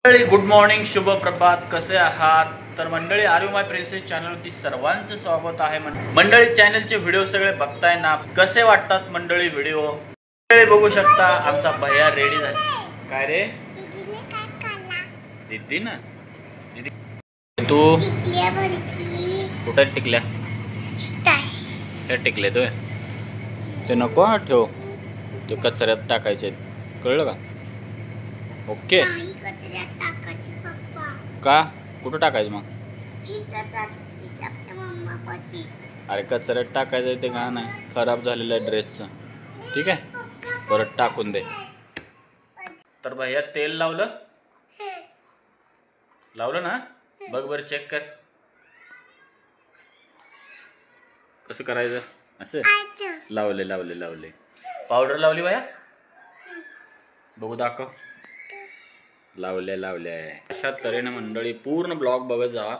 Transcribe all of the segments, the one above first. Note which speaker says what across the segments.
Speaker 1: मंडळी good morning, शुभ प्रभात. कसे आहात? तर मंडळी आर यू माय प्रिन्सेस चॅनलवरती सर्वांचं स्वागत आहे. मंडळी चॅनलचे व्हिडिओ सगळे बघताय ना, कसे वाटतात मंडळी व्हिडिओ? मंडळी बघू शकता आमचा भैया रेडी झाला. काय रे दीदी ना दीदी, तू कुठे टिकल्या? टिकले तू? ते नको ठेव, ते कचऱ्यात टाकायचे, कळलं का? ओके. का कुठं टाकायचं मग? अरे कचऱ्यात टाकायचं ते का नाही, खराब झालेलं आहे ड्रेसचं. ठीक आहे, परत टाकून दे. तर भैया तेल लावलं ना? बघ बरं, चेक कर कसं करायचं. असं लावले. पावडर लावली भैया? बघू दाखव. लावले. अशा तऱ्हेने मंडळी पूर्ण ब्लॉग बघत जावा.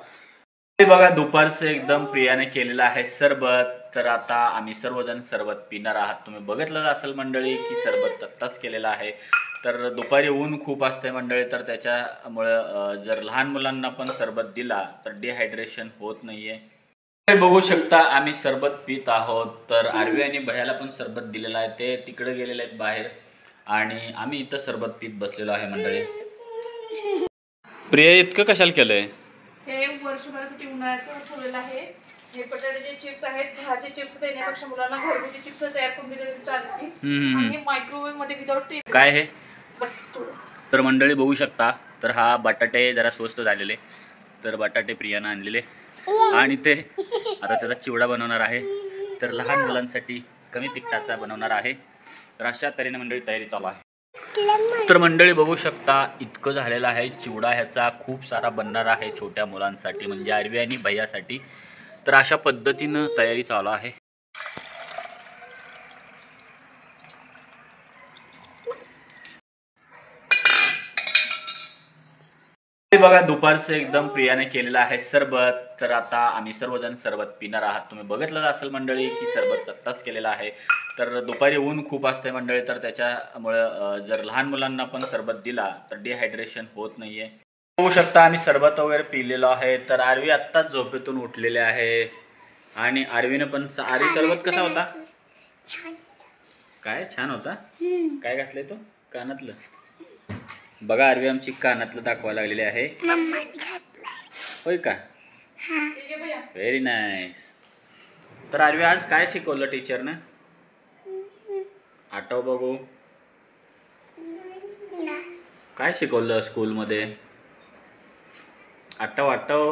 Speaker 1: बघा दुपारचं एकदम प्रियाने केलेलं आहे सरबत. तर आता आम्ही सर्वजण सरबत पिणार आहात. तुम्ही बघितलं असेल मंडळी की सरबत आत्ताच केलेलं आहे. तर दुपारी ऊन खूप असते मंडळी, तर त्याच्यामुळं जर लहान मुलांना पण सरबत दिला तर डिहायड्रेशन होत नाहीये. बघू शकता आम्ही सरबत पित आहोत. तर आरवी आणि भैयाला पण सरबत दिलेला आहे, ते तिकडे गेलेले आहेत बाहेर आणि आम्ही इथं सरबत पीत बसलेलो आहे मंडळी. प्रिया इतकं कशाला केलंय?
Speaker 2: हे वर्षभरासाठी उन्हाळ्याचं ठेवलेलं आहे. हे बटाट्याचे चिप्स आहेत. दहाचे चिप्स देण्यापेक्षा मुलांना घरगुती चिप्स तयार करून दिले तरी चालतील. आणि मायक्रोवेव्ह मध्ये विदाउट तेल.
Speaker 1: काय हे? तर मंडळी बघू शकता, तर हा बटाटे जरा स्वस्त झालेले, तर बटाटे प्रियानं आणलेले आणि ते आता त्याचा चिवडा बनवणार आहे. तर लहान मुलांसाठी कमी तिखटाचा बनवणार आहे. तर अशा तऱ्हेने मंडळी तयारी चालू आहे. तर मंडळी बघू शकता इतकं झालेलं आहे. चिवडा ह्याचा खूप सारा बनणार आहे छोट्या मुलांसाठी, म्हणजे आरवी आणि भैयासाठी. तर अशा पद्धतीनं तयारी चालू आहे. बघा दुपारचं एकदम प्रियाने केलेलं आहे सरबत. तर आता आम्ही सर्वजण सरबत पिणार आहात. तुम्ही बघितलं असेल मंडळी की सरबत आत्ताच केलेलं आहे. तर दुपारी ऊन खूप असते मंडळी, तर त्याच्यामुळं जर लहान मुलांना पण सरबत दिला तर डिहायड्रेशन होत नाहीये. बघू शकता आम्ही सरबत वगैरे पिलेलो आहे. तर आरवी आत्ताच झोपेतून उठलेले आहे आणि आरवीनं पण. आरवी सरबत कसा होता? काय छान होता. काय घातलंय तो कानातलं? बघा आरवी आमची कानातलं दाखवायला लागलेली आहे. होय का? Very nice. तर आरवी आज काय शिकवलं टीचरनं? आठव बघू, काय शिकवलं स्कूलमध्ये? आठव.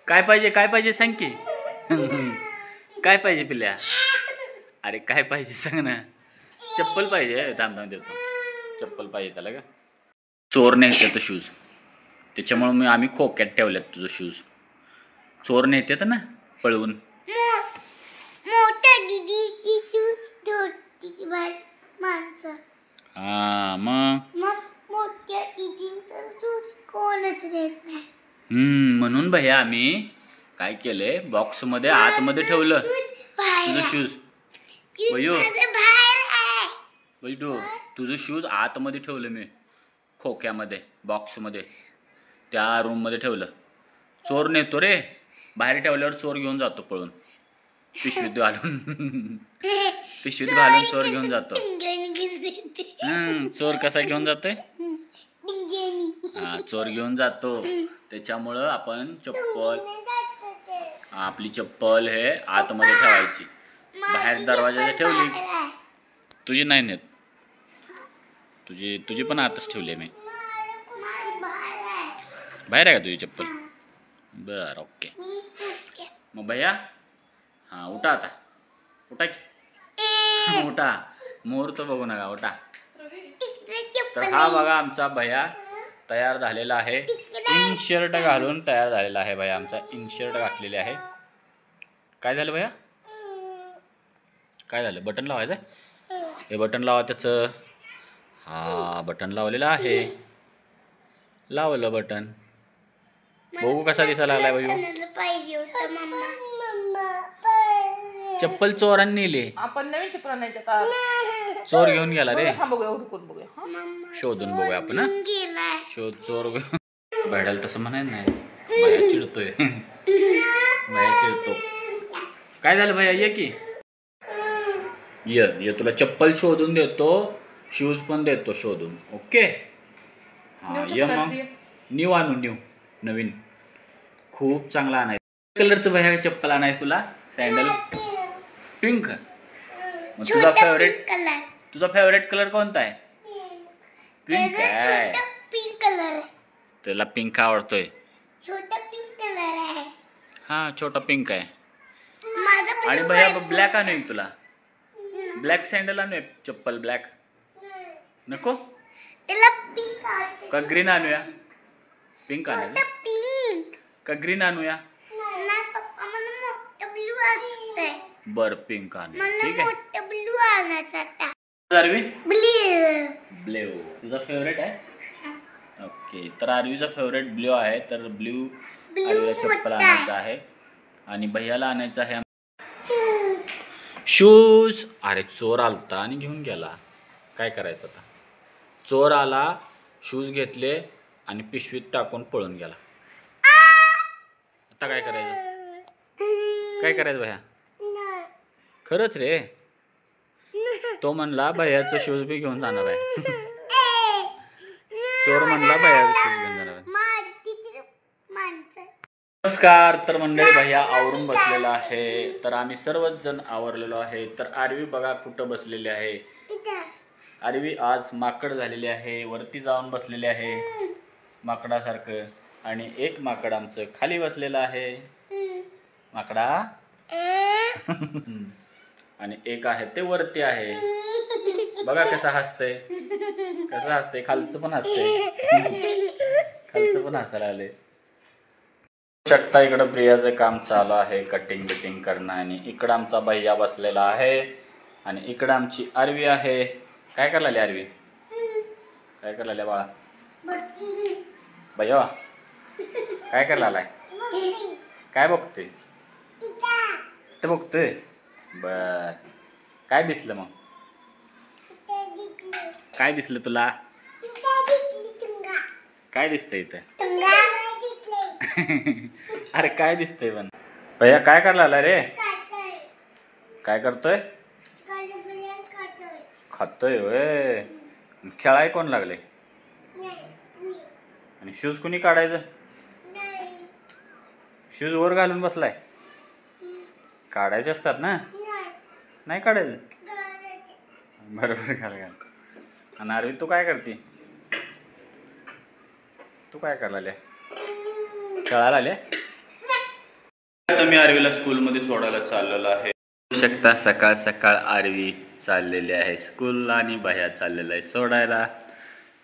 Speaker 1: काय पाहिजे सांग की. काय पाहिजे पिल्या? अरे काय पाहिजे सांग ना. चप्पल पाहिजे. थांब देतो. चप्पल पाहिजे त्याला का? चोर नेतात शूज, त्याच्यामुळे आम्ही खोक्यात ठेवल्यात तुझं शूज. चोर नेतात ना पळवून. हा मग म्हणून भैया आम्ही काय केलंय, बॉक्स मध्ये आतमध्ये ठेवलं तुझं शूज. बैठो तुझं शूज आतमध्ये ठेवलं मी, खोक्यामध्ये, बॉक्समध्ये, त्या रूममध्ये ठेवलं. चोर नेतो रे, बाहेर ठेवल्यावर चोर घेऊन जातो पळून. पिशवीत घालून चोर घेऊन जातो. चोर कसा घेऊन जातोय? हा, चोर घेऊन जातो. त्याच्यामुळं आपण आपली चप्पल हे आतमध्ये ठेवायची, बाहेर दरवाजाला ठेवली. तुझी नाही नेत, तुझी पण आतच ठेवली मी. बाहेर आहे का तुझी चप्पल? बर, ओके. मग भैया हा उठा आता, उठा की उठा, मुहूर्त बघू नका, उठा. तर हा बघा आमचा भैया तयार झालेला आहे. इन शर्ट घालून तयार झालेला आहे भैया आमचा. इन शर्ट घातलेले आहे. काय झालं भैया? काय झालं? बटन लावायचं. हे बटन लावा त्याचं. हा बटन लावलेलं आहे. लावलं बटन. बघू कसा दिसायला लागलाय भाई. चप्पल चोरांनी नेले.
Speaker 2: आपण नवीन चप्पल आणायच्या.
Speaker 1: चोर घेऊन गेला रे.
Speaker 2: थांब बघूया, हुडकून बघूया. हा?
Speaker 1: शोधून बघूया आपण हा. शोध चोर भेटायला तसं म्हणायला नाही. भैया चिडतोय. भैया चिडतो. काय झालं भैया? ये की ये तुला चप्पल शोधून देतो, शूज पण देतो शोधून. ओके हा ये मग. न्यू आणू, नवीन खूप चांगला आणायचं. कलरचं भैया चप्पल आणायचं तुला. Sandal pink. तुझा फेवरेट कलर कोणता आहे? पिंक आहे.
Speaker 3: पिंक कलर
Speaker 1: त्याला पिंक आवडतोय.
Speaker 3: छोटा पिंक कलर आहे.
Speaker 1: हा छोटा पिंक आहे.
Speaker 3: माझा
Speaker 1: आणि भैया ब्लॅक आणू एक तुला. ब्लॅक सँडल आणू एक चप्पल. ब्लॅक नको
Speaker 3: त्याला पिंक आवडते.
Speaker 1: का ग्रीन आणूया? पिंक आणूया
Speaker 3: पिंक
Speaker 1: का ग्रीन आणूया?
Speaker 3: नाही पप्पा, मला मोठा ब्लू आवडतंय.
Speaker 1: बर पिंक आणूया.
Speaker 3: मला
Speaker 1: ठीक आहे.
Speaker 3: मोठा ब्लू आणायचा आता.
Speaker 1: आरवी
Speaker 3: ब्लू
Speaker 1: ब्ल्यू तुझा फेवरेट आहे. ओके तर आरवीचा फेवरेट ब्ल्यू आहे. तर ब्ल्यू आरवीला चप्पल आणायचं आहे आणि भैयाला आणायचं आहे शूज. अरे चोर आलता आणि घेऊन गेला. काय करायचं आता? चोर आला, शूज घेतले आणि पिशवीत टाकून पळून गेला. आता काय करायचं? काय करायचं भैया? खरंच रे. तो म्हणला भैयाचं शूज बी घेऊन जाणार आहे. चोर म्हणला भैयाचं शूज घेऊन जाणार आहे. नमस्कार. तर मंडळी भैया आवरून बसलेला आहे. तर आम्ही सर्वच जण आवरलेलो आहे. तर आरवी बघा कुठं बसलेली आहे. आरवी आज माकड झालेली आहे. वरती जाऊन बसलेली आहे माकडासारखं. आणि एक माकड आमचं खाली बसलेलं आहे. माकडा. आणि एक आहे ते वरती आहे. बघा कसं हसतंय. खालचं पण हसतंय. खालचं पण हसायला आले. शकता इकडं प्रियाचं काम चालू आहे. कटिंग बिटिंग करणं. आणि इकडं आमचा भैया बसलेला आहे. आणि इकडं आमची आरवी आहे. काय करायला आरवी? काय करायला बाळा? भैया काय करायला? काय बघतोय? ते बघतोय. बर काय दिसलं मग? काय दिसलं तुला? काय दिसतंय इथं? अरे काय दिसतंय पण? भैया काय करायला रे? काय करतोय? खातोय होय. खेळाय कोण लागले? आणि शूज कुणी काढायचं? शूज वर घालून बसलाय. काढायचे असतात ना? नाही काढायचं. बरोबर घाल. आणि आरवी तू काय करते? तू काय करायला? खेळायला आले? आता मी आरवीला स्कूलमध्ये सोडायला चाललेलो आहे. शकता सकाळ सकाळ आरवी चाललेली आहे स्कूल आणि भैया चाललेला आहे सोडायला.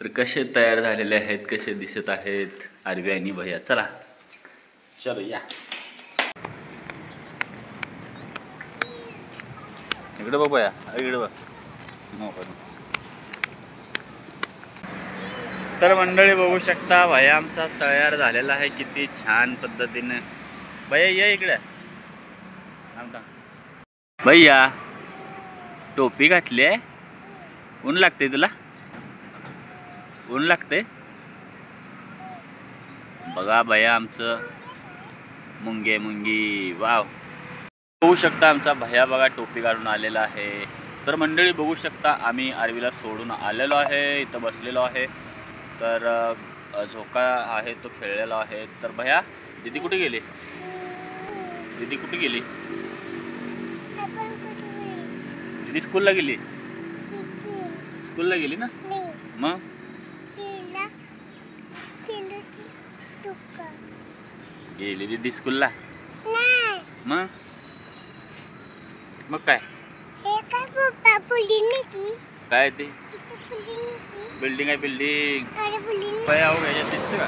Speaker 1: तर कसे तयार झालेले आहेत, कसे दिसत आहेत आरवी आणि भैया. चला चलो या. इकडे बघ भैया, इकडे बघ. तर मंडळी बघू शकता भैया आमचा तयार झालेला आहे किती छान पद्धतीने. भैया ये इकडे. भैया टोपी घातली आहे. ऊन लागते तुला? ऊन लागते. बघा भैया आमचं मुंगे मुंगी. वाव. बघू शकता आमचा भैया बघा टोपी काढून आलेला आहे. तर मंडळी बघू शकता आम्ही आरवीला सोडून आलेलो आहे. इथं बसलेलो आहे. तर झोका आहे तो खेळलेला आहे. तर भैया दीदी कुठे गेली? दीदी कुठे गेली? दीदी स्कूलला गेली. स्कूलला गेली ना? मग गेली दीदी स्कूलला. मग मग काय काय ते बिल्डिंग आहे बिल्डिंग. काय अहो याच्यात दिसतं का?